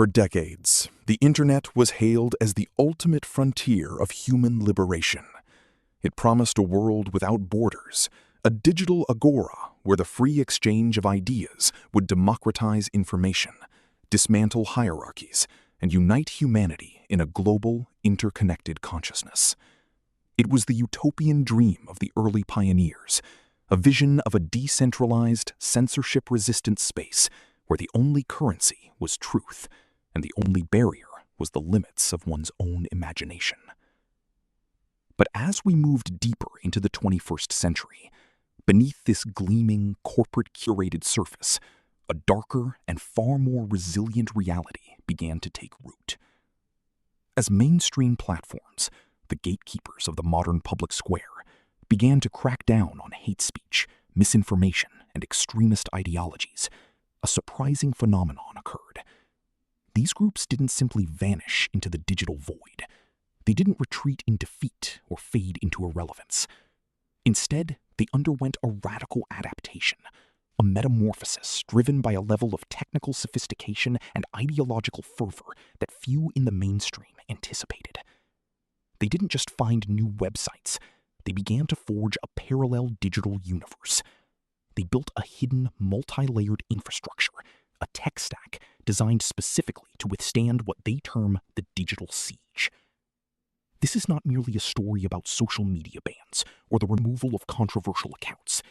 For decades, the Internet was hailed as the ultimate frontier of human liberation. It promised a world without borders, a digital agora where the free exchange of ideas would democratize information, dismantle hierarchies, and unite humanity in a global, interconnected consciousness. It was the utopian dream of the early pioneers, a vision of a decentralized, censorship-resistant space where the only currency was truth, and the only barrier was the limits of one's own imagination. But as we moved deeper into the 21st century, beneath this gleaming, corporate-curated surface, a darker and far more resilient reality began to take root. As mainstream platforms, the gatekeepers of the modern public square, began to crack down on hate speech, misinformation, and extremist ideologies, a surprising phenomenon occurred. These groups didn't simply vanish into the digital void. They didn't retreat in defeat or fade into irrelevance. Instead, they underwent a radical adaptation, a metamorphosis driven by a level of technical sophistication and ideological fervor that few in the mainstream anticipated. They didn't just find new websites, they began to forge a parallel digital universe. They built a hidden, multi-layered infrastructure, a tech stack designed specifically to withstand what they term the digital siege. This is not merely a story about social media bans or the removal of controversial accounts.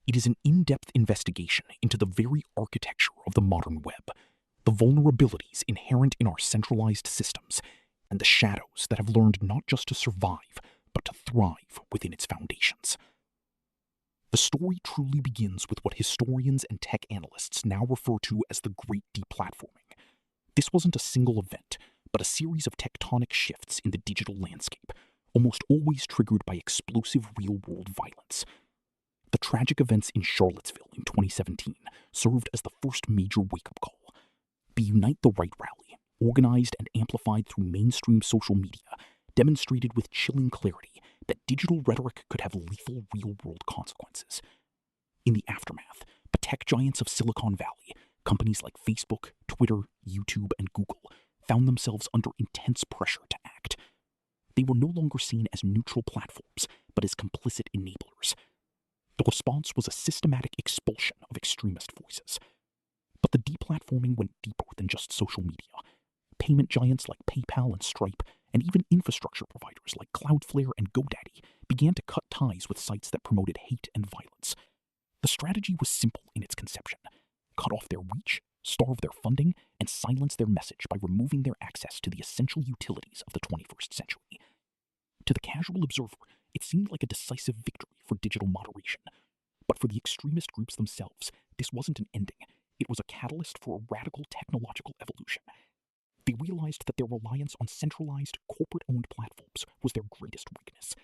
It is an in-depth investigation into the very architecture of the modern web, the vulnerabilities inherent in our centralized systems, and the shadows that have learned not just to survive, but to thrive within its foundations. The story truly begins with what historians and tech analysts now refer to as the Great Deplatforming. This wasn't a single event, but a series of tectonic shifts in the digital landscape, almost always triggered by explosive real-world violence. The tragic events in Charlottesville in 2017 served as the first major wake-up call. The Unite the Right rally, organized and amplified through mainstream social media, demonstrated with chilling clarity that digital rhetoric could have lethal real-world consequences. In the aftermath, the tech giants of Silicon Valley, companies like Facebook, Twitter, YouTube, and Google, found themselves under intense pressure to act. They were no longer seen as neutral platforms, but as complicit enablers. The response was a systematic expulsion of extremist voices. But the deplatforming went deeper than just social media. Payment giants like PayPal and Stripe, and even infrastructure providers like Cloudflare and GoDaddy began to cut ties with sites that promoted hate and violence. The strategy was simple in its conception: cut off their reach, starve their funding, and silence their message by removing their access to the essential utilities of the 21st century. To the casual observer, it seemed like a decisive victory for digital moderation. But for the extremist groups themselves, this wasn't an ending. It was a catalyst for a radical technological evolution. They realized that their reliance on centralized, corporate-owned platforms was their greatest weakness.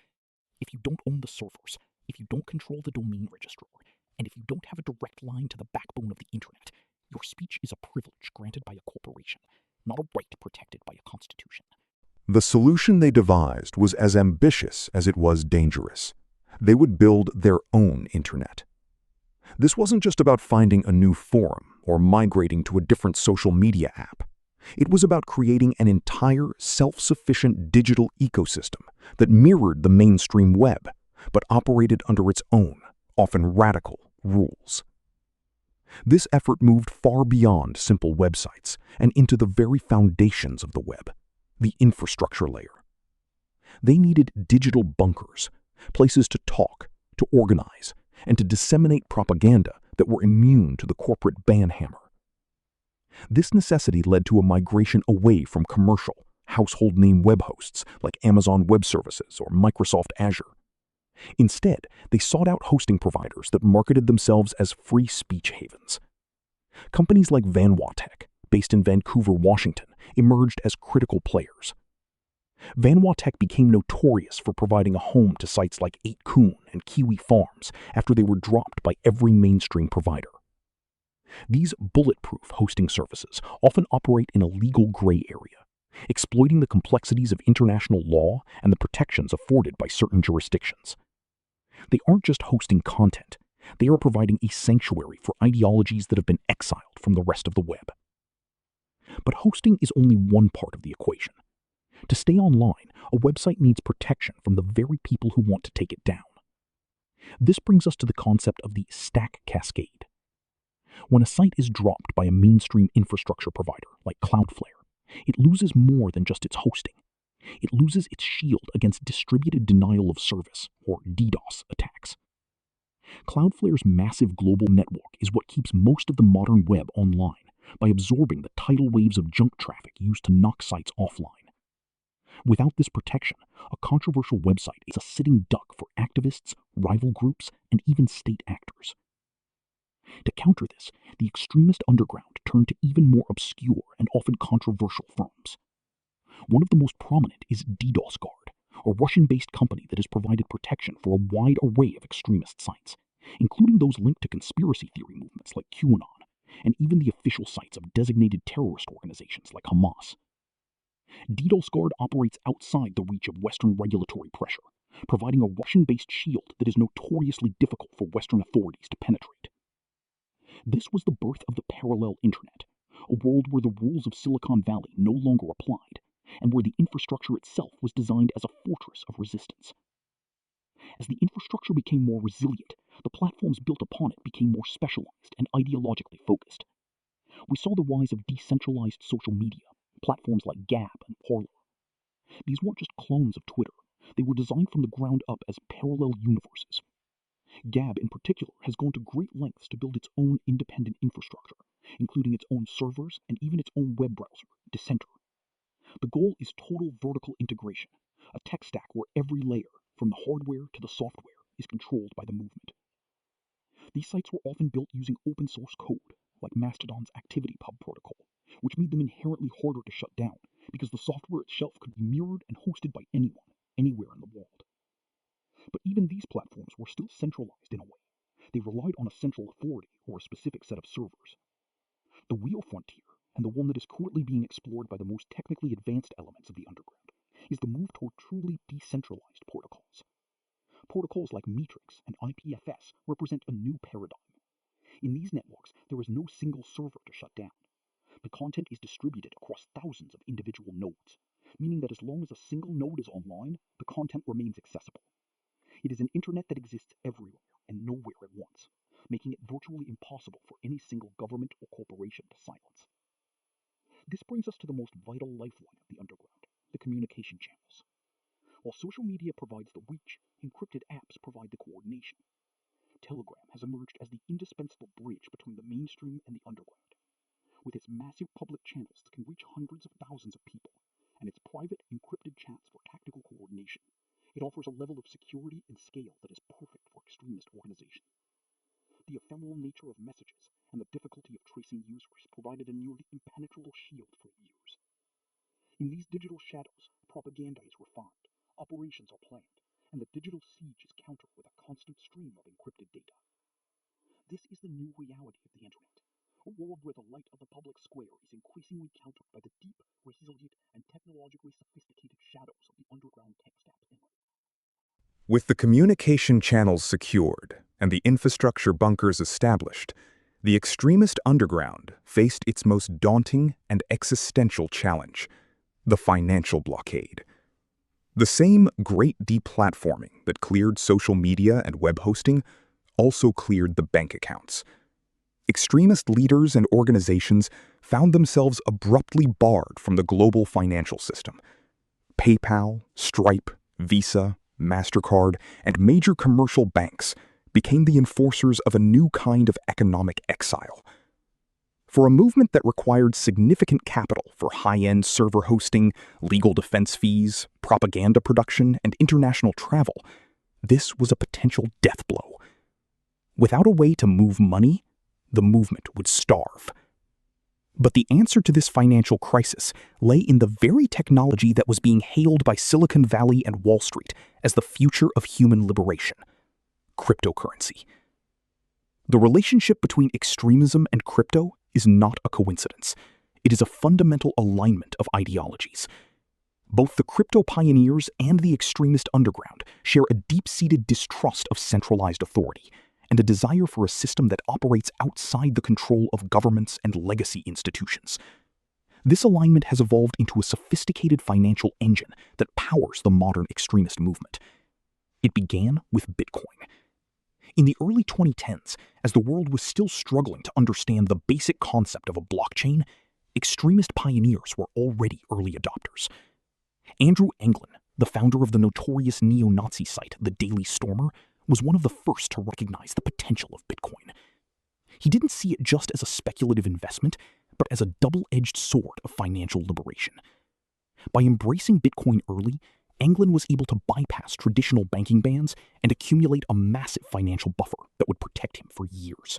If you don't own the servers, if you don't control the domain registrar, and if you don't have a direct line to the backbone of the internet, your speech is a privilege granted by a corporation, not a right protected by a constitution. The solution they devised was as ambitious as it was dangerous. They would build their own internet. This wasn't just about finding a new forum or migrating to a different social media app. It was about creating an entire self-sufficient digital ecosystem that mirrored the mainstream web, but operated under its own, often radical, rules. This effort moved far beyond simple websites and into the very foundations of the web, the infrastructure layer. They needed digital bunkers, places to talk, to organize, and to disseminate propaganda that were immune to the corporate ban hammer. This necessity led to a migration away from commercial, household name web hosts like Amazon Web Services or Microsoft Azure. Instead, they sought out hosting providers that marketed themselves as free speech havens. Companies like VanWaTech, based in Vancouver, Washington, emerged as critical players. VanWaTech became notorious for providing a home to sites like 8kun and Kiwi Farms after they were dropped by every mainstream provider. These bulletproof hosting services often operate in a legal gray area, exploiting the complexities of international law and the protections afforded by certain jurisdictions. They aren't just hosting content, they are providing a sanctuary for ideologies that have been exiled from the rest of the web. But hosting is only one part of the equation. To stay online, a website needs protection from the very people who want to take it down. This brings us to the concept of the stack cascade. When a site is dropped by a mainstream infrastructure provider like Cloudflare, it loses more than just its hosting. It loses its shield against distributed denial of service, or DDoS, attacks. Cloudflare's massive global network is what keeps most of the modern web online by absorbing the tidal waves of junk traffic used to knock sites offline. Without this protection, a controversial website is a sitting duck for activists, rival groups, and even state actors. To counter this, the extremist underground turned to even more obscure and often controversial firms. One of the most prominent is DDoS Guard, a Russian-based company that has provided protection for a wide array of extremist sites, including those linked to conspiracy theory movements like QAnon, and even the official sites of designated terrorist organizations like Hamas. DDoS Guard operates outside the reach of Western regulatory pressure, providing a Russian-based shield that is notoriously difficult for Western authorities to penetrate. This was the birth of the parallel internet, a world where the rules of Silicon Valley no longer applied, and where the infrastructure itself was designed as a fortress of resistance. As the infrastructure became more resilient, the platforms built upon it became more specialized and ideologically focused. We saw the rise of decentralized social media, platforms like Gab and Parler. These weren't just clones of Twitter, they were designed from the ground up as parallel universes. Gab in particular has gone to great lengths to build its own independent infrastructure, including its own servers and even its own web browser, Dissenter. The goal is total vertical integration, a tech stack where every layer, from the hardware to the software, is controlled by the movement. These sites were often built using open source code, like Mastodon's ActivityPub protocol, which made them inherently harder to shut down because the software itself could be mirrored and hosted by anyone, anywhere in the world. But even these platforms were still centralized in a way. They relied on a central authority or a specific set of servers. The real frontier, and the one that is currently being explored by the most technically advanced elements of the underground, is the move toward truly decentralized protocols. Protocols like Matrix and IPFS represent a new paradigm. In these networks, there is no single server to shut down. The content is distributed across thousands of individual nodes, meaning that as long as a single node is online, the content remains accessible. It is an internet that exists everywhere and nowhere at once, making it virtually impossible for any single government or corporation to silence. This brings us to the most vital lifeline of the underground, the communication channels. While social media provides the reach, encrypted apps provide the coordination. Telegram has emerged as the indispensable bridge between the mainstream and the underground. With its massive public channels that can reach hundreds of thousands of people, and its private, encrypted chats for tactical coordination, it offers a level of security and scale that is perfect for extremist organizations. The ephemeral nature of messages and the difficulty of tracing users provided a nearly impenetrable shield for years. In these digital shadows, propaganda is refined, operations are planned, and the digital siege is countered with a constant stream of encrypted data. This is the new reality of the internet, a world where the light of the public square is increasingly countered by the deep, resilient, and technologically sophisticated shadows of the underground tech stacks inlet. With the communication channels secured and the infrastructure bunkers established, the extremist underground faced its most daunting and existential challenge: the financial blockade. The same great deplatforming that cleared social media and web hosting also cleared the bank accounts. Extremist leaders and organizations found themselves abruptly barred from the global financial system. PayPal, Stripe, Visa, MasterCard, and major commercial banks became the enforcers of a new kind of economic exile. For a movement that required significant capital for high-end server hosting, legal defense fees, propaganda production, and international travel, this was a potential death blow. Without a way to move money, the movement would starve. But the answer to this financial crisis lay in the very technology that was being hailed by Silicon Valley and Wall Street as the future of human liberation: cryptocurrency. The relationship between extremism and crypto is not a coincidence. It is a fundamental alignment of ideologies. Both the crypto pioneers and the extremist underground share a deep-seated distrust of centralized authority and a desire for a system that operates outside the control of governments and legacy institutions. This alignment has evolved into a sophisticated financial engine that powers the modern extremist movement. It began with Bitcoin. In the early 2010s, as the world was still struggling to understand the basic concept of a blockchain, extremist pioneers were already early adopters. Andrew Anglin, the founder of the notorious neo-Nazi site The Daily Stormer, was one of the first to recognize the potential of Bitcoin. He didn't see it just as a speculative investment, but as a double-edged sword of financial liberation. By embracing Bitcoin early, Anglin was able to bypass traditional banking bans and accumulate a massive financial buffer that would protect him for years.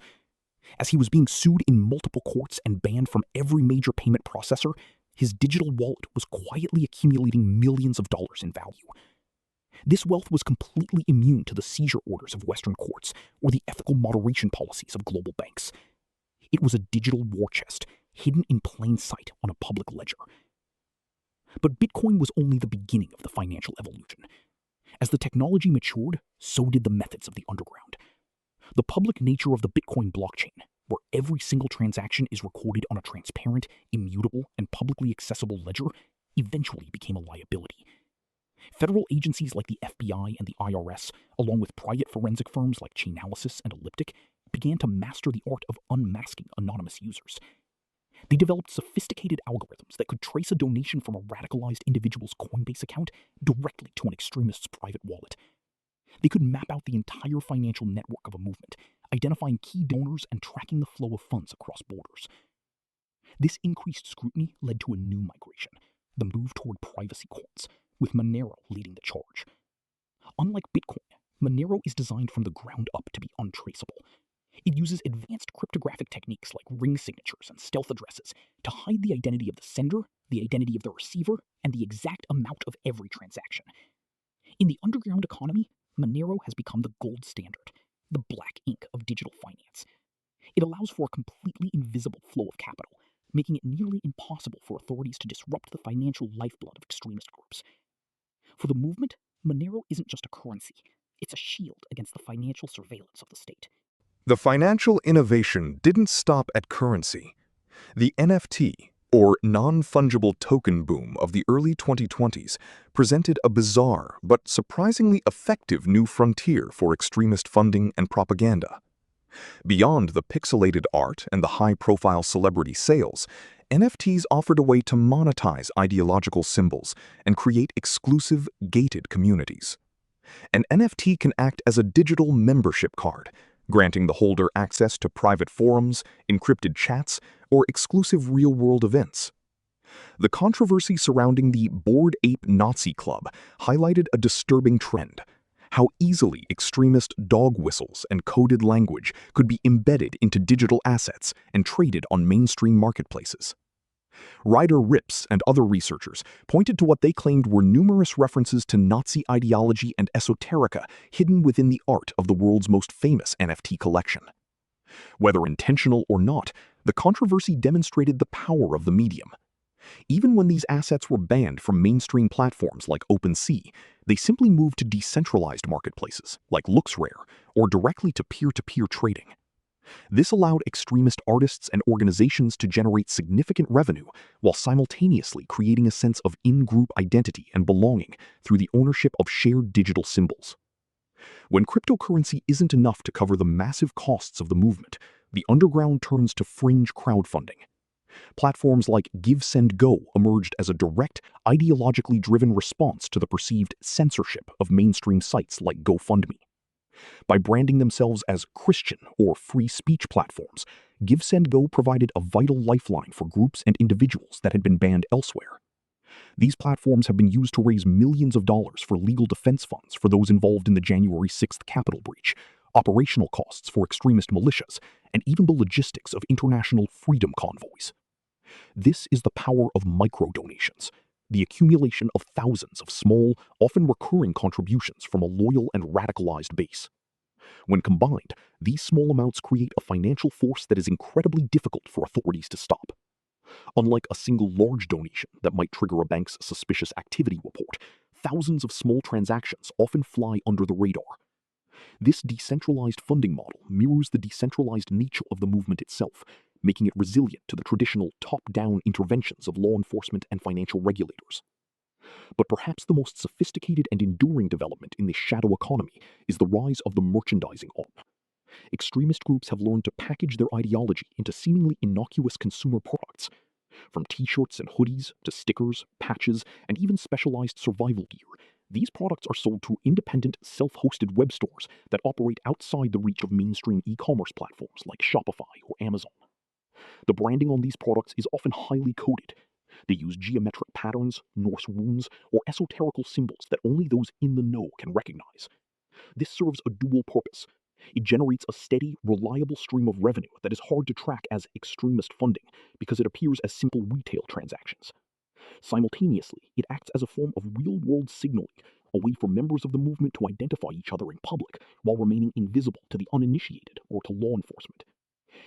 As he was being sued in multiple courts and banned from every major payment processor, his digital wallet was quietly accumulating millions of dollars in value. This wealth was completely immune to the seizure orders of Western courts or the ethical moderation policies of global banks. It was a digital war chest, hidden in plain sight on a public ledger. But Bitcoin was only the beginning of the financial evolution. As the technology matured, so did the methods of the underground. The public nature of the Bitcoin blockchain, where every single transaction is recorded on a transparent, immutable, and publicly accessible ledger, eventually became a liability. Federal agencies like the FBI and the IRS, along with private forensic firms like Chainalysis and Elliptic, began to master the art of unmasking anonymous users. They developed sophisticated algorithms that could trace a donation from a radicalized individual's Coinbase account directly to an extremist's private wallet. They could map out the entire financial network of a movement, identifying key donors and tracking the flow of funds across borders. This increased scrutiny led to a new migration, the move toward privacy coins, with Monero leading the charge. Unlike Bitcoin, Monero is designed from the ground up to be untraceable. It uses advanced cryptographic techniques like ring signatures and stealth addresses to hide the identity of the sender, the identity of the receiver, and the exact amount of every transaction. In the underground economy, Monero has become the gold standard, the black ink of digital finance. It allows for a completely invisible flow of capital, making it nearly impossible for authorities to disrupt the financial lifeblood of extremist groups. For the movement, Monero isn't just a currency, it's a shield against the financial surveillance of the state. The financial innovation didn't stop at currency. The NFT, or non-fungible token boom of the early 2020s, presented a bizarre but surprisingly effective new frontier for extremist funding and propaganda. Beyond the pixelated art and the high-profile celebrity sales, NFTs offered a way to monetize ideological symbols and create exclusive, gated communities. An NFT can act as a digital membership card, granting the holder access to private forums, encrypted chats, or exclusive real-world events. The controversy surrounding the Bored Ape Nazi Club highlighted a disturbing trend: how easily extremist dog whistles and coded language could be embedded into digital assets and traded on mainstream marketplaces. Ryder Ripps and other researchers pointed to what they claimed were numerous references to Nazi ideology and esoterica hidden within the art of the world's most famous NFT collection. Whether intentional or not, the controversy demonstrated the power of the medium. Even when these assets were banned from mainstream platforms like OpenSea, they simply moved to decentralized marketplaces like LooksRare or directly to peer-to-peer trading. This allowed extremist artists and organizations to generate significant revenue while simultaneously creating a sense of in-group identity and belonging through the ownership of shared digital symbols. When cryptocurrency isn't enough to cover the massive costs of the movement, the underground turns to fringe crowdfunding. Platforms like GiveSendGo emerged as a direct, ideologically driven response to the perceived censorship of mainstream sites like GoFundMe. By branding themselves as Christian or free speech platforms, GiveSendGo provided a vital lifeline for groups and individuals that had been banned elsewhere. These platforms have been used to raise millions of dollars for legal defense funds for those involved in the January 6th Capitol breach, operational costs for extremist militias, and even the logistics of international freedom convoys. This is the power of micro-donations, the accumulation of thousands of small, often recurring contributions from a loyal and radicalized base. When combined, these small amounts create a financial force that is incredibly difficult for authorities to stop. Unlike a single large donation that might trigger a bank's suspicious activity report, thousands of small transactions often fly under the radar. This decentralized funding model mirrors the decentralized nature of the movement itself, making it resilient to the traditional top-down interventions of law enforcement and financial regulators. But perhaps the most sophisticated and enduring development in this shadow economy is the rise of the merchandising arm. Extremist groups have learned to package their ideology into seemingly innocuous consumer products. From t-shirts and hoodies to stickers, patches, and even specialized survival gear, these products are sold through independent, self-hosted web stores that operate outside the reach of mainstream e-commerce platforms like Shopify or Amazon. The branding on these products is often highly coded. They use geometric patterns, Norse runes, or esoterical symbols that only those in the know can recognize. This serves a dual purpose. It generates a steady, reliable stream of revenue that is hard to track as extremist funding because it appears as simple retail transactions. Simultaneously, it acts as a form of real-world signaling, a way for members of the movement to identify each other in public while remaining invisible to the uninitiated or to law enforcement.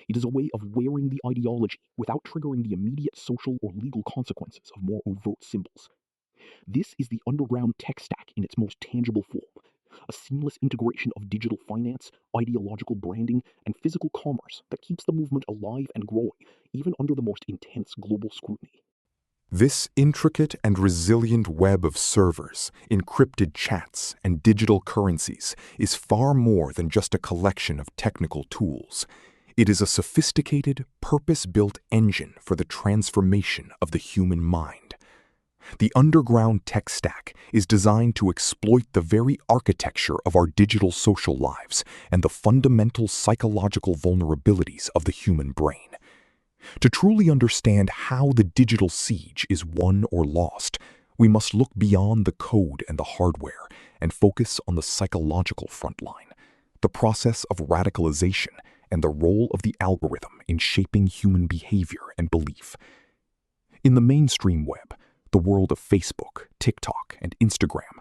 It is a way of wearing the ideology without triggering the immediate social or legal consequences of more overt symbols. This is the underground tech stack in its most tangible form, a seamless integration of digital finance, ideological branding, and physical commerce that keeps the movement alive and growing, even under the most intense global scrutiny. This intricate and resilient web of servers, encrypted chats, and digital currencies is far more than just a collection of technical tools. It is a sophisticated, purpose-built engine for the transformation of the human mind. The underground tech stack is designed to exploit the very architecture of our digital social lives and the fundamental psychological vulnerabilities of the human brain. To truly understand how the digital siege is won or lost, we must look beyond the code and the hardware and focus on the psychological front line, the process of radicalization, and the role of the algorithm in shaping human behavior and belief. In the mainstream web, the world of Facebook, TikTok, and Instagram,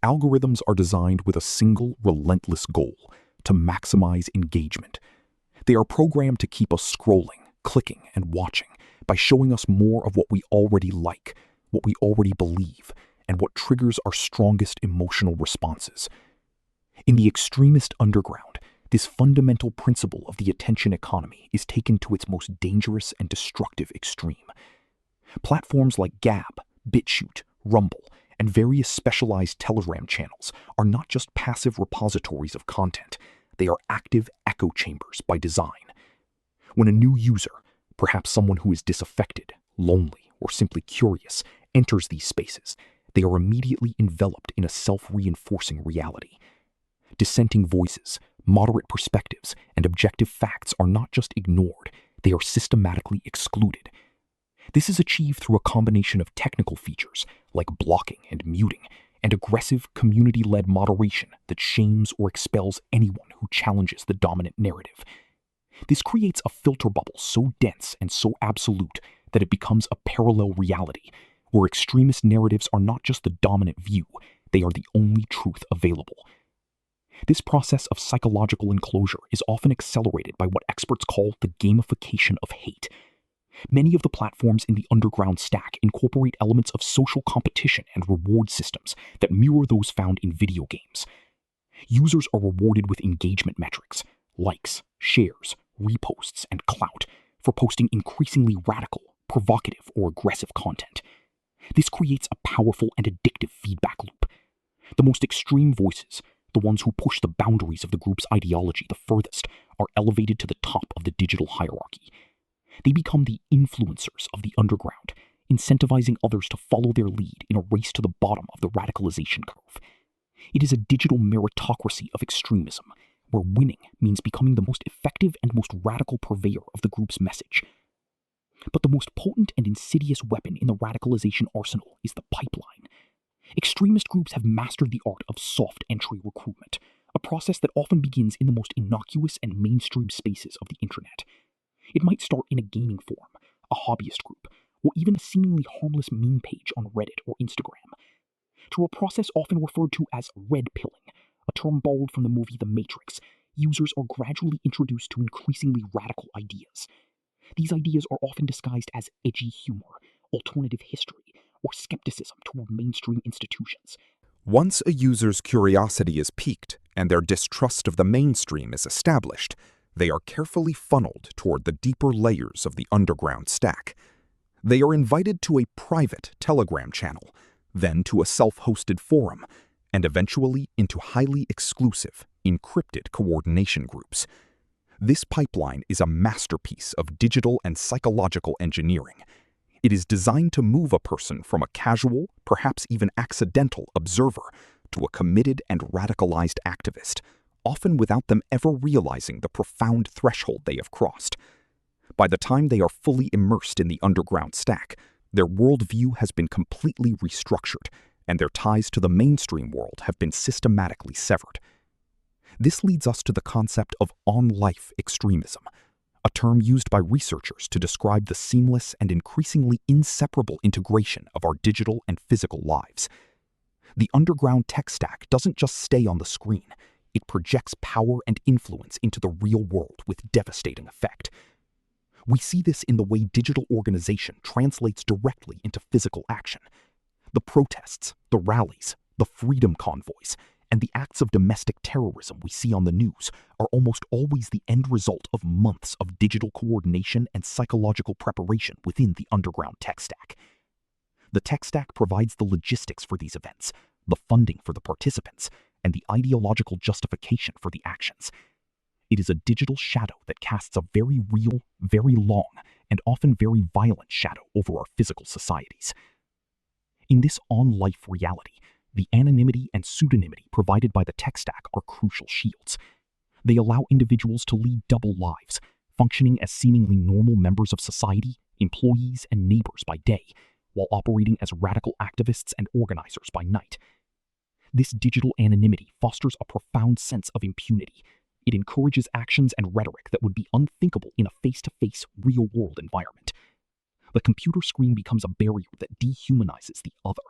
algorithms are designed with a single, relentless goal: to maximize engagement. They are programmed to keep us scrolling, clicking, and watching by showing us more of what we already like, what we already believe, and what triggers our strongest emotional responses. In the extremist underground, this fundamental principle of the attention economy is taken to its most dangerous and destructive extreme. Platforms like Gab, BitChute, Rumble, and various specialized Telegram channels are not just passive repositories of content, they are active echo chambers by design. When a new user, perhaps someone who is disaffected, lonely, or simply curious, enters these spaces, they are immediately enveloped in a self-reinforcing reality. Dissenting voices, moderate perspectives, and objective facts are not just ignored, they are systematically excluded. This is achieved through a combination of technical features, like blocking and muting, and aggressive community-led moderation that shames or expels anyone who challenges the dominant narrative. This creates a filter bubble so dense and so absolute that it becomes a parallel reality, where extremist narratives are not just the dominant view, they are the only truth available. This process of psychological enclosure is often accelerated by what experts call the gamification of hate. Many of the platforms in the underground stack incorporate elements of social competition and reward systems that mirror those found in video games. Users are rewarded with engagement metrics, likes, shares, reposts, and clout for posting increasingly radical, provocative, or aggressive content. This creates a powerful and addictive feedback loop. The most extreme voices, the ones who push the boundaries of the group's ideology the furthest, are elevated to the top of the digital hierarchy. They become the influencers of the underground, incentivizing others to follow their lead in a race to the bottom of the radicalization curve. It is a digital meritocracy of extremism, where winning means becoming the most effective and most radical purveyor of the group's message. But the most potent and insidious weapon in the radicalization arsenal is the pipeline. Extremist groups have mastered the art of soft entry recruitment, a process that often begins in the most innocuous and mainstream spaces of the internet. It might start in a gaming forum, a hobbyist group, or even a seemingly harmless meme page on Reddit or Instagram. Through a process often referred to as red pilling, a term borrowed from the movie The Matrix, users are gradually introduced to increasingly radical ideas. These ideas are often disguised as edgy humor, alternative history, or skepticism toward mainstream institutions. Once a user's curiosity is piqued and their distrust of the mainstream is established, They are carefully funneled toward the deeper layers of the underground stack. They are invited to a private Telegram channel, then to a self-hosted forum, and eventually into highly exclusive, encrypted coordination groups. This pipeline is a masterpiece of digital and psychological engineering. It is designed to move a person from a casual, perhaps even accidental observer to a committed and radicalized activist, often without them ever realizing the profound threshold they have crossed. By the time they are fully immersed in the underground stack, their worldview has been completely restructured, and their ties to the mainstream world have been systematically severed. This leads us to the concept of on-life extremism, a term used by researchers to describe the seamless and increasingly inseparable integration of our digital and physical lives. The underground tech stack doesn't just stay on the screen, it projects power and influence into the real world with devastating effect. We see this in the way digital organization translates directly into physical action. The protests, the rallies, the freedom convoys, and the acts of domestic terrorism we see on the news are almost always the end result of months of digital coordination and psychological preparation within the underground tech stack. The tech stack provides the logistics for these events, the funding for the participants, and the ideological justification for the actions. It is a digital shadow that casts a very real, very long, and often very violent shadow over our physical societies. In this on-life reality, the anonymity and pseudonymity provided by the tech stack are crucial shields. They allow individuals to lead double lives, functioning as seemingly normal members of society, employees, and neighbors by day, while operating as radical activists and organizers by night. This digital anonymity fosters a profound sense of impunity. It encourages actions and rhetoric that would be unthinkable in a face-to-face, real-world environment. The computer screen becomes a barrier that dehumanizes the other,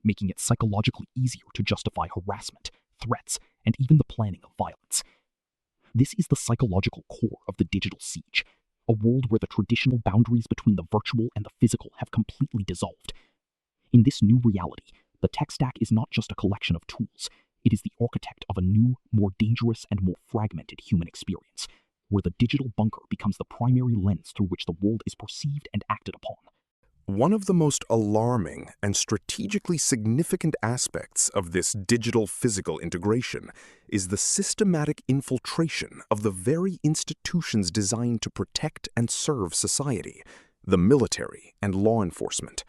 making it psychologically easier to justify harassment, threats, and even the planning of violence. This is the psychological core of the digital siege, a world where the traditional boundaries between the virtual and the physical have completely dissolved. In this new reality, the tech stack is not just a collection of tools, it is the architect of a new, more dangerous and more fragmented human experience, where the digital bunker becomes the primary lens through which the world is perceived and acted upon. One of the most alarming and strategically significant aspects of this digital-physical integration is the systematic infiltration of the very institutions designed to protect and serve society, the military and law enforcement.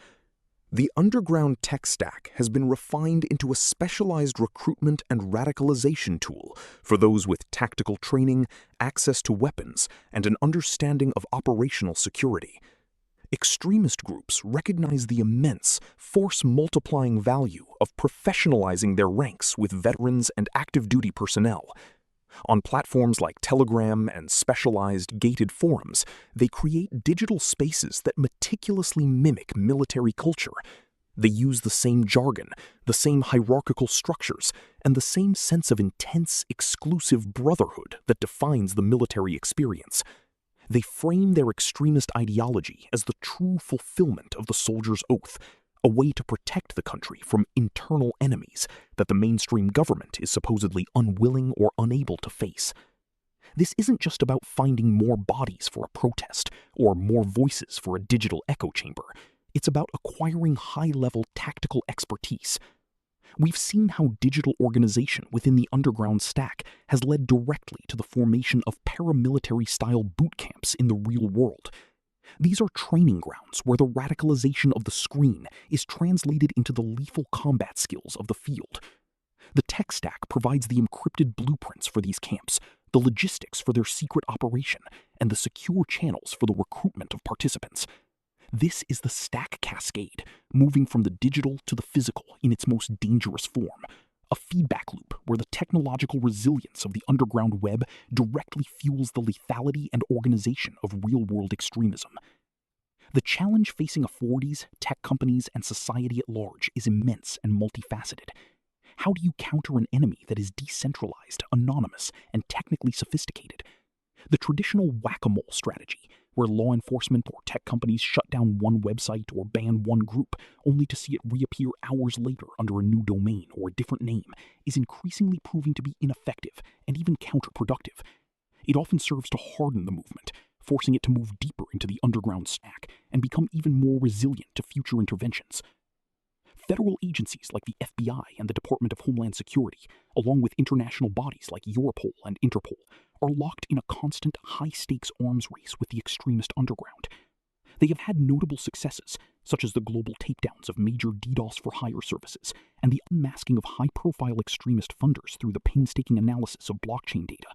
The underground tech stack has been refined into a specialized recruitment and radicalization tool for those with tactical training, access to weapons, and an understanding of operational security. Extremist groups recognize the immense, force-multiplying value of professionalizing their ranks with veterans and active-duty personnel. On platforms like Telegram and specialized gated forums, they create digital spaces that meticulously mimic military culture. They use the same jargon, the same hierarchical structures, and the same sense of intense, exclusive brotherhood that defines the military experience. They frame their extremist ideology as the true fulfillment of the soldier's oath, a way to protect the country from internal enemies that the mainstream government is supposedly unwilling or unable to face. This isn't just about finding more bodies for a protest or more voices for a digital echo chamber. It's about acquiring high-level tactical expertise. We've seen how digital organization within the underground stack has led directly to the formation of paramilitary-style boot camps in the real world. These are training grounds where the radicalization of the screen is translated into the lethal combat skills of the field. The tech stack provides the encrypted blueprints for these camps, the logistics for their secret operation, and the secure channels for the recruitment of participants. This is the stack cascade, moving from the digital to the physical in its most dangerous form, a feedback loop where the technological resilience of the underground web directly fuels the lethality and organization of real-world extremism. The challenge facing authorities, tech companies, and society at large is immense and multifaceted. How do you counter an enemy that is decentralized, anonymous, and technically sophisticated? The traditional whack-a-mole strategy, where law enforcement or tech companies shut down one website or ban one group only to see it reappear hours later under a new domain or a different name, is increasingly proving to be ineffective and even counterproductive. It often serves to harden the movement, forcing it to move deeper into the underground stack and become even more resilient to future interventions. Federal agencies like the FBI and the Department of Homeland Security, along with international bodies like Europol and Interpol, are locked in a constant high-stakes arms race with the extremist underground. They have had notable successes, such as the global takedowns of major DDoS-for-hire services and the unmasking of high-profile extremist funders through the painstaking analysis of blockchain data.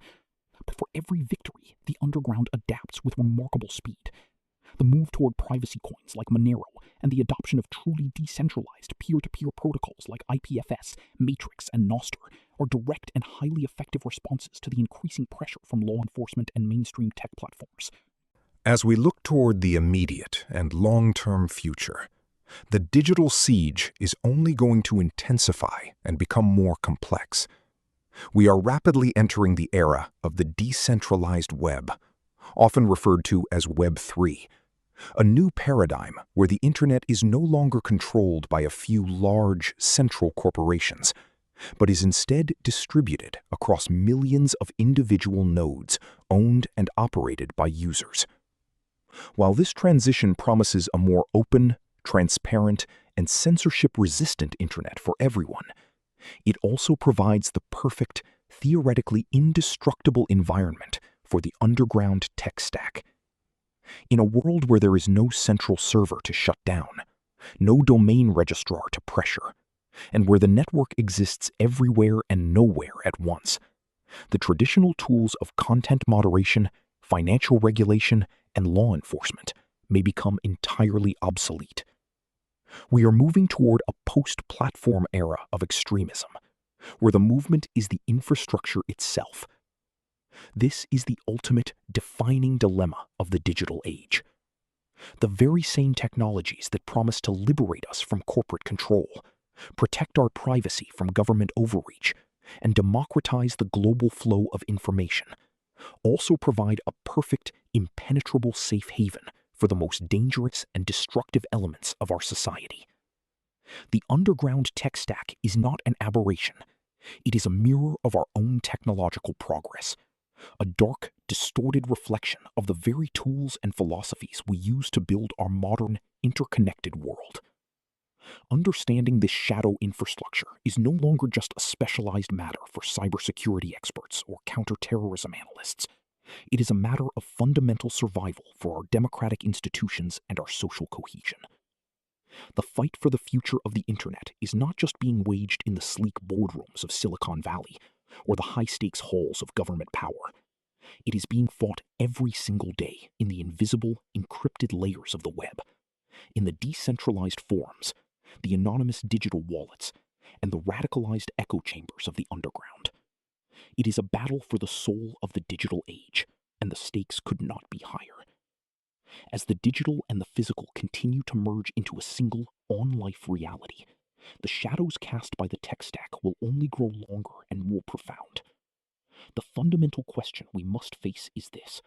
But for every victory, the underground adapts with remarkable speed. The move toward privacy coins like Monero and the adoption of truly decentralized peer-to-peer protocols like IPFS, Matrix, and Nostr are direct and highly effective responses to the increasing pressure from law enforcement and mainstream tech platforms. As we look toward the immediate and long-term future, the digital siege is only going to intensify and become more complex. We are rapidly entering the era of the decentralized web, often referred to as Web 3, a new paradigm where the internet is no longer controlled by a few large central corporations, but is instead distributed across millions of individual nodes owned and operated by users. While this transition promises a more open, transparent, and censorship-resistant internet for everyone, it also provides the perfect, theoretically indestructible environment for the underground tech stack. In a world where there is no central server to shut down, no domain registrar to pressure, and where the network exists everywhere and nowhere at once, the traditional tools of content moderation, financial regulation, and law enforcement may become entirely obsolete. We are moving toward a post-platform era of extremism, where the movement is the infrastructure itself. This is the ultimate defining dilemma of the digital age. The very same technologies that promise to liberate us from corporate control, protect our privacy from government overreach, and democratize the global flow of information, also provide a perfect, impenetrable safe haven for the most dangerous and destructive elements of our society. The underground tech stack is not an aberration. It is a mirror of our own technological progress, a dark, distorted reflection of the very tools and philosophies we use to build our modern, interconnected world. Understanding this shadow infrastructure is no longer just a specialized matter for cybersecurity experts or counterterrorism analysts. It is a matter of fundamental survival for our democratic institutions and our social cohesion. The fight for the future of the internet is not just being waged in the sleek boardrooms of Silicon Valley or the high-stakes halls of government power. It is being fought every single day in the invisible, encrypted layers of the web, in the decentralized forums, the anonymous digital wallets, and the radicalized echo chambers of the underground. It is a battle for the soul of the digital age, and the stakes could not be higher. As the digital and the physical continue to merge into a single, on-life reality, the shadows cast by the tech stack will only grow longer and more profound. The fundamental question we must face is this: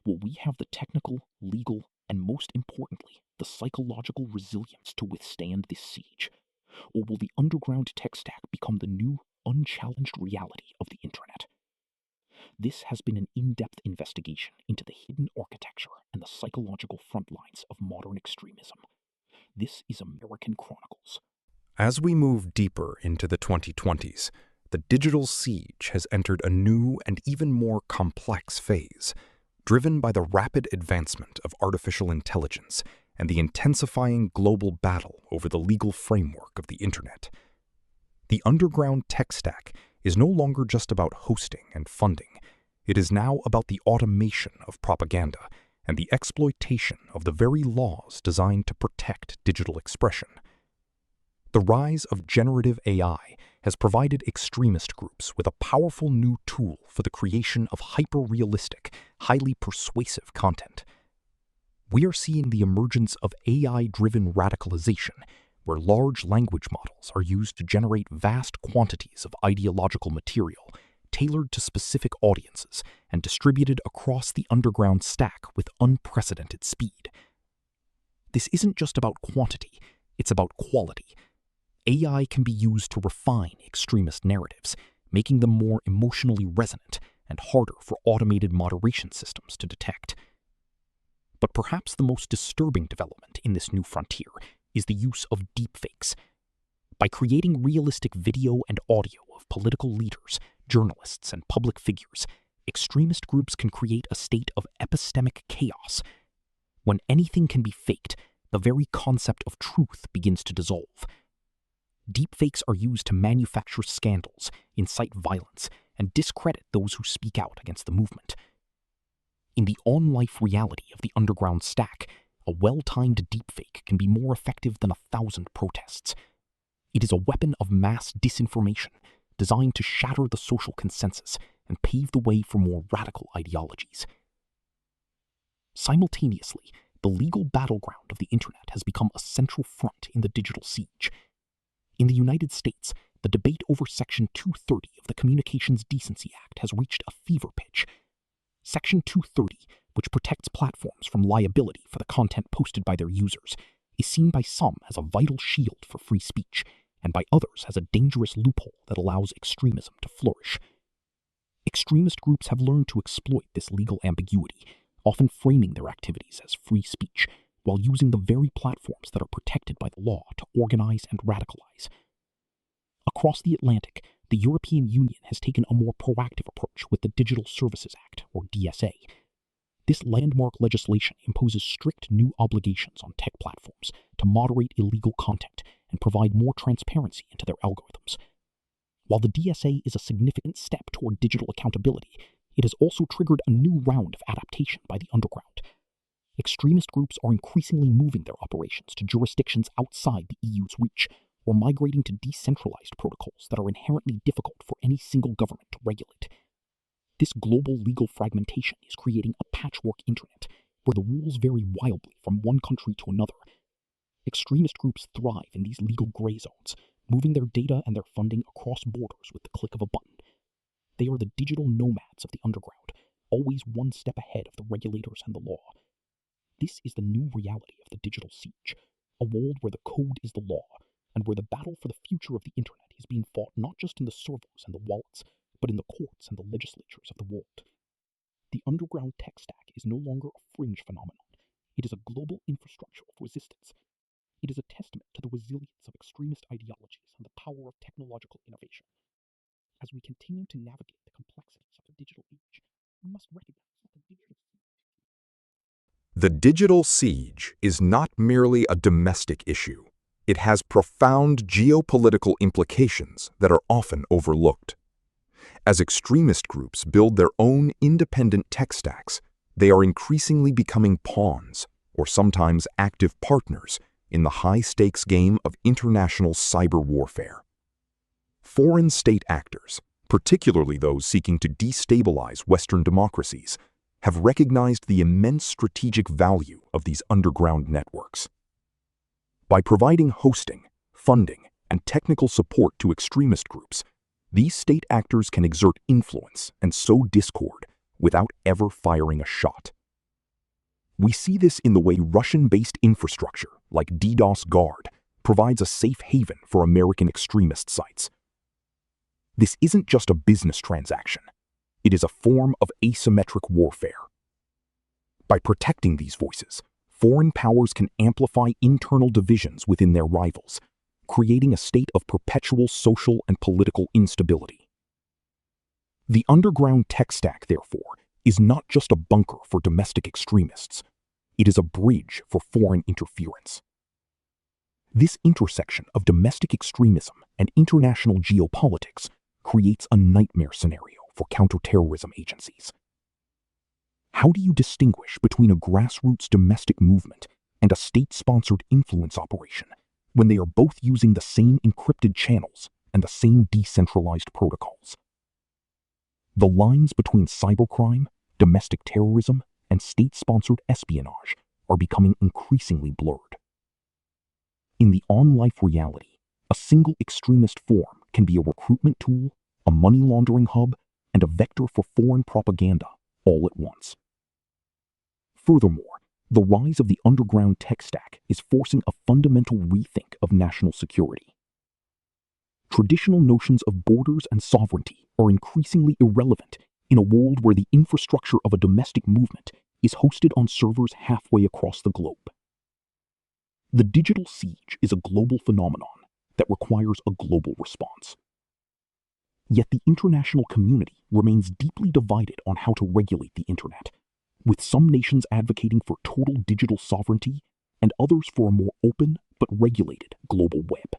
will we have the technical, legal, and most importantly, the psychological resilience to withstand this siege? Or will the underground tech stack become the new, unchallenged reality of the internet? This has been an in-depth investigation into the hidden architecture and the psychological front lines of modern extremism. This is American Chronicles. As we move deeper into the 2020s, the digital siege has entered a new and even more complex phase, driven by the rapid advancement of artificial intelligence and the intensifying global battle over the legal framework of the internet. The underground tech stack is no longer just about hosting and funding. It is now about the automation of propaganda and the exploitation of the very laws designed to protect digital expression. The rise of generative AI has provided extremist groups with a powerful new tool for the creation of hyper-realistic, highly persuasive content. We are seeing the emergence of AI-driven radicalization, where large language models are used to generate vast quantities of ideological material, tailored to specific audiences and distributed across the underground stack with unprecedented speed. This isn't just about quantity, it's about quality. AI can be used to refine extremist narratives, making them more emotionally resonant, and harder for automated moderation systems to detect. But perhaps the most disturbing development in this new frontier is the use of deepfakes. By creating realistic video and audio of political leaders, journalists, and public figures, extremist groups can create a state of epistemic chaos. When anything can be faked, the very concept of truth begins to dissolve. Deepfakes are used to manufacture scandals, incite violence, and discredit those who speak out against the movement. In the on-life reality of the underground stack, a well-timed deepfake can be more effective than 1,000 protests. It is a weapon of mass disinformation designed to shatter the social consensus and pave the way for more radical ideologies. Simultaneously, the legal battleground of the internet has become a central front in the digital siege. In the United States, the debate over Section 230 of the Communications Decency Act has reached a fever pitch. Section 230, which protects platforms from liability for the content posted by their users, is seen by some as a vital shield for free speech, and by others as a dangerous loophole that allows extremism to flourish. Extremist groups have learned to exploit this legal ambiguity, often framing their activities as free speech, while using the very platforms that are protected by the law to organize and radicalize. Across the Atlantic, the European Union has taken a more proactive approach with the Digital Services Act, or DSA. This landmark legislation imposes strict new obligations on tech platforms to moderate illegal content and provide more transparency into their algorithms. While the DSA is a significant step toward digital accountability, it has also triggered a new round of adaptation by the underground. Extremist groups are increasingly moving their operations to jurisdictions outside the EU's reach, or migrating to decentralized protocols that are inherently difficult for any single government to regulate. This global legal fragmentation is creating a patchwork internet, where the rules vary wildly from one country to another. Extremist groups thrive in these legal gray zones, moving their data and their funding across borders with the click of a button. They are the digital nomads of the underground, always one step ahead of the regulators and the law. This is the new reality of the digital siege, a world where the code is the law, and where the battle for the future of the internet is being fought not just in the servers and the wallets, but in the courts and the legislatures of the world. The underground tech stack is no longer a fringe phenomenon. It is a global infrastructure of resistance. It is a testament to the resilience of extremist ideologies and the power of technological innovation. As we continue to navigate the complexities of the digital age, we must recognize that The digital siege is not merely a domestic issue. It has profound geopolitical implications that are often overlooked. As extremist groups build their own independent tech stacks, they are increasingly becoming pawns, or sometimes active partners, in the high-stakes game of international cyber warfare. Foreign state actors, particularly those seeking to destabilize Western democracies, have recognized the immense strategic value of these underground networks. By providing hosting, funding, and technical support to extremist groups, these state actors can exert influence and sow discord without ever firing a shot. We see this in the way Russian-based infrastructure, like DDoS Guard, provides a safe haven for American extremist sites. This isn't just a business transaction. It is a form of asymmetric warfare. By protecting these voices, foreign powers can amplify internal divisions within their rivals, creating a state of perpetual social and political instability. The underground tech stack, therefore, is not just a bunker for domestic extremists. It is a bridge for foreign interference. This intersection of domestic extremism and international geopolitics creates a nightmare scenario for counterterrorism agencies. How do you distinguish between a grassroots domestic movement and a state-sponsored influence operation when they are both using the same encrypted channels and the same decentralized protocols? The lines between cybercrime, domestic terrorism, and state-sponsored espionage are becoming increasingly blurred. In the on-life reality, a single extremist form can be a recruitment tool, a money laundering hub, and a vector for foreign propaganda all at once. Furthermore, the rise of the underground tech stack is forcing a fundamental rethink of national security. Traditional notions of borders and sovereignty are increasingly irrelevant in a world where the infrastructure of a domestic movement is hosted on servers halfway across the globe. The digital siege is a global phenomenon that requires a global response. Yet the international community remains deeply divided on how to regulate the internet, with some nations advocating for total digital sovereignty and others for a more open but regulated global web.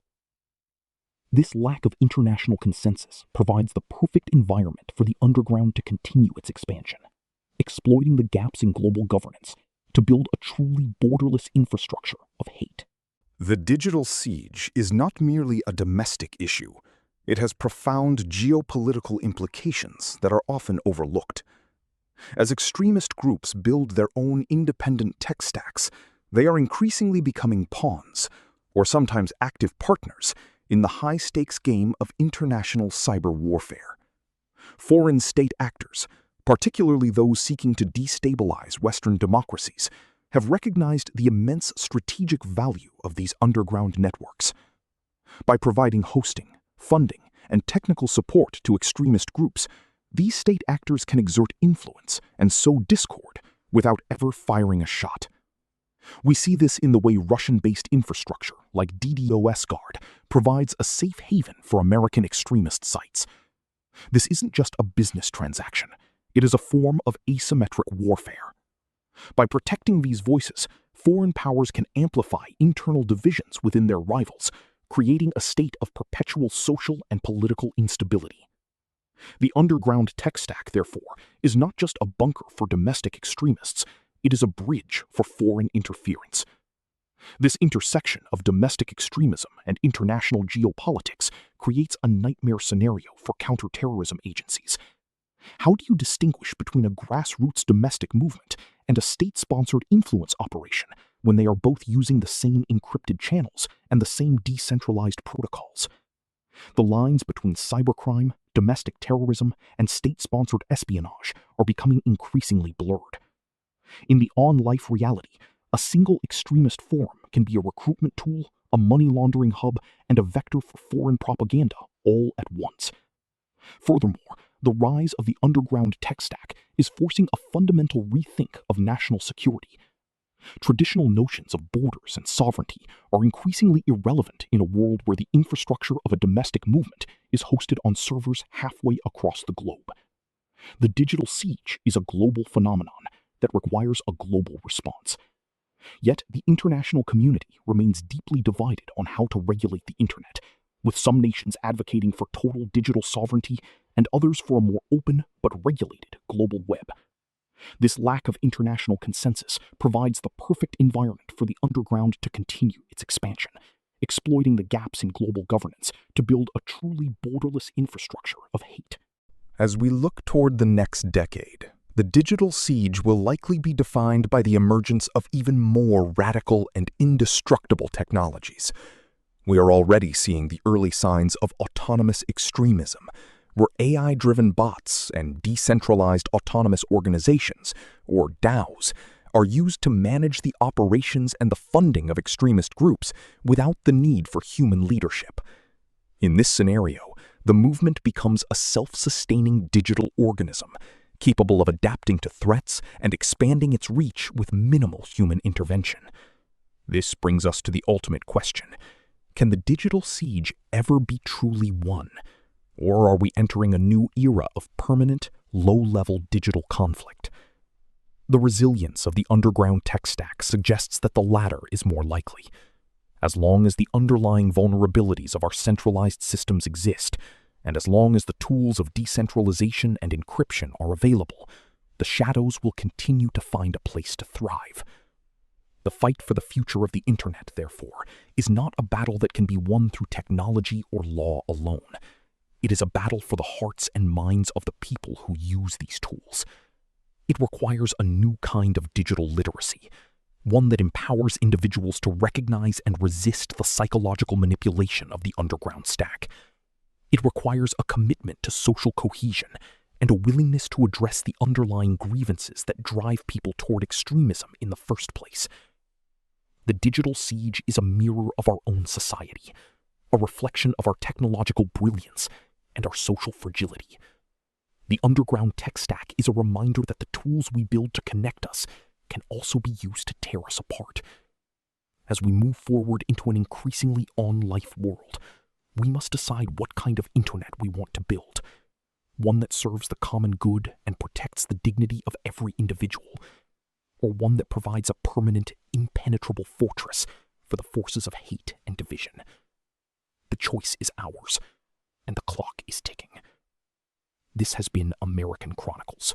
This lack of international consensus provides the perfect environment for the underground to continue its expansion, exploiting the gaps in global governance to build a truly borderless infrastructure of hate. The digital siege is not merely a domestic issue. It has profound geopolitical implications that are often overlooked. As extremist groups build their own independent tech stacks, they are increasingly becoming pawns, or sometimes active partners, in the high-stakes game of international cyber warfare. Foreign state actors, particularly those seeking to destabilize Western democracies, have recognized the immense strategic value of these underground networks. By providing hosting, funding, and technical support to extremist groups, these state actors can exert influence and sow discord without ever firing a shot. We see this in the way Russian-based infrastructure, like DDoS Guard, provides a safe haven for American extremist sites. This isn't just a business transaction. It is a form of asymmetric warfare. By protecting these voices, foreign powers can amplify internal divisions within their rivals, creating a state of perpetual social and political instability. The underground tech stack, therefore, is not just a bunker for domestic extremists, it is a bridge for foreign interference. This intersection of domestic extremism and international geopolitics creates a nightmare scenario for counterterrorism agencies. How do you distinguish between a grassroots domestic movement and a state-sponsored influence operation when they are both using the same encrypted channels and the same decentralized protocols? The lines between cybercrime, domestic terrorism, and state-sponsored espionage are becoming increasingly blurred. In the on-life reality, a single extremist forum can be a recruitment tool, a money laundering hub, and a vector for foreign propaganda all at once. Furthermore, the rise of the underground tech stack is forcing a fundamental rethink of national security. Traditional notions of borders and sovereignty are increasingly irrelevant in a world where the infrastructure of a domestic movement is hosted on servers halfway across the globe. The digital siege is a global phenomenon that requires a global response. Yet the international community remains deeply divided on how to regulate the internet, with some nations advocating for total digital sovereignty and others for a more open but regulated global web. This lack of international consensus provides the perfect environment for the underground to continue its expansion, exploiting the gaps in global governance to build a truly borderless infrastructure of hate. As we look toward the next decade, the digital siege will likely be defined by the emergence of even more radical and indestructible technologies. We are already seeing the early signs of autonomous extremism, where AI-driven bots and decentralized autonomous organizations, or DAOs, are used to manage the operations and the funding of extremist groups without the need for human leadership. In this scenario, the movement becomes a self-sustaining digital organism, capable of adapting to threats and expanding its reach with minimal human intervention. This brings us to the ultimate question: can the digital siege ever be truly won? Or are we entering a new era of permanent, low-level digital conflict? The resilience of the underground tech stack suggests that the latter is more likely. As long as the underlying vulnerabilities of our centralized systems exist, and as long as the tools of decentralization and encryption are available, the shadows will continue to find a place to thrive. The fight for the future of the internet, therefore, is not a battle that can be won through technology or law alone. It is a battle for the hearts and minds of the people who use these tools. It requires a new kind of digital literacy, one that empowers individuals to recognize and resist the psychological manipulation of the underground stack. It requires a commitment to social cohesion and a willingness to address the underlying grievances that drive people toward extremism in the first place. The digital siege is a mirror of our own society, a reflection of our technological brilliance and our social fragility. The underground tech stack is a reminder that the tools we build to connect us can also be used to tear us apart. As we move forward into an increasingly on-life world, we must decide what kind of internet we want to build. One that serves the common good and protects the dignity of every individual, or one that provides a permanent, impenetrable fortress for the forces of hate and division. The choice is ours, and the clock is ticking. This has been American Chronicles.